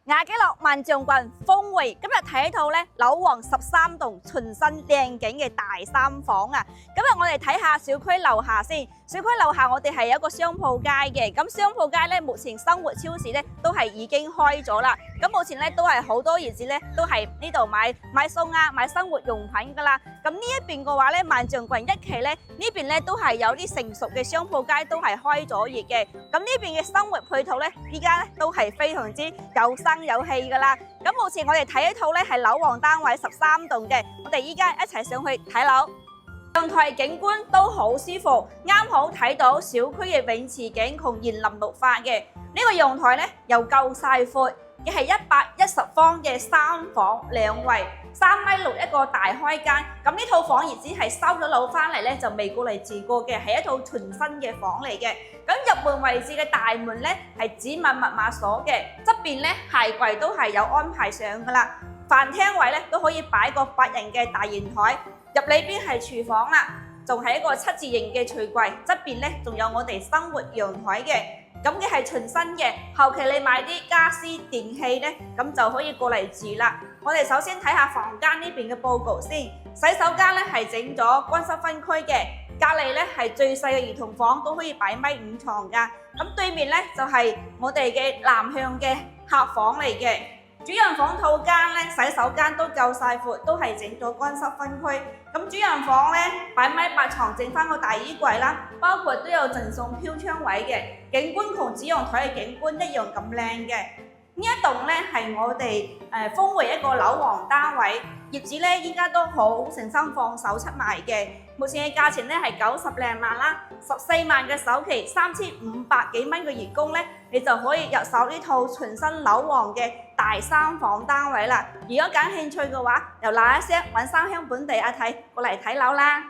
亞基樂萬象群風匯，今日睇套咧樓王13棟全新靚景嘅大三房啊！今日我哋睇下小區樓下先。小區樓下我哋係有一個商鋪街嘅，咁商鋪街咧目前生活超市咧都係已經開咗啦。咁目前咧都係好多業主咧都係呢度買餸啊，買生活用品噶啦。咁呢一邊嘅話咧，萬象群一期咧呢邊咧都係有啲成熟嘅商鋪街都係開咗業嘅。咁呢邊嘅生活配套咧，依家咧都係非常之有生有氣噶啦。咁目前我哋睇一套咧係樓王單位13棟嘅，我哋依家一齊上去睇樓。陽台景觀都好舒服，啱好睇到小區嘅泳池景同園林綠化嘅。呢個陽台咧又夠晒闊，亦係110方嘅3房2衛，3.6米一個大開間。咁呢套房業主係收咗樓翻嚟咧就未過嚟住過嘅，係一套全新嘅房嚟嘅。咁入門位置嘅大門咧係指紋密碼鎖嘅，側邊咧鞋櫃都係有安排上噶啦。飯廳位咧都可以擺個8人嘅大圓台。入裏邊係廚房啦，仲係一個7字形嘅櫥櫃，側邊咧仲有我哋生活陽台嘅，咁嘅係全新嘅。後期你買啲家私電器咧，咁就可以過嚟住啦。我哋首先睇下房間呢邊嘅佈局先。洗手間咧係整咗乾濕分區嘅，隔離咧係最細嘅兒童房，都可以擺1.5米床噶。咁對面咧就係我哋嘅南向嘅客房嚟嘅。主人房套間咧，洗手間都夠晒闊，都係整咗乾濕分區。咁主人房咧擺1.8米床，整翻個大衣櫃啦，包括都有贈送飄窗位嘅，景觀同主陽台嘅景觀一樣咁靚嘅。呢一棟咧係我哋風匯一個樓王單位，業主咧依家都好誠心放手出賣嘅。目前嘅價錢咧係90多萬啦，14萬嘅首期，3500幾蚊嘅月供咧，你就可以入手呢套全新樓王嘅大3房單位啦。如果感興趣嘅話，就嗱一聲揾三鄉本地阿睇過嚟睇樓啦。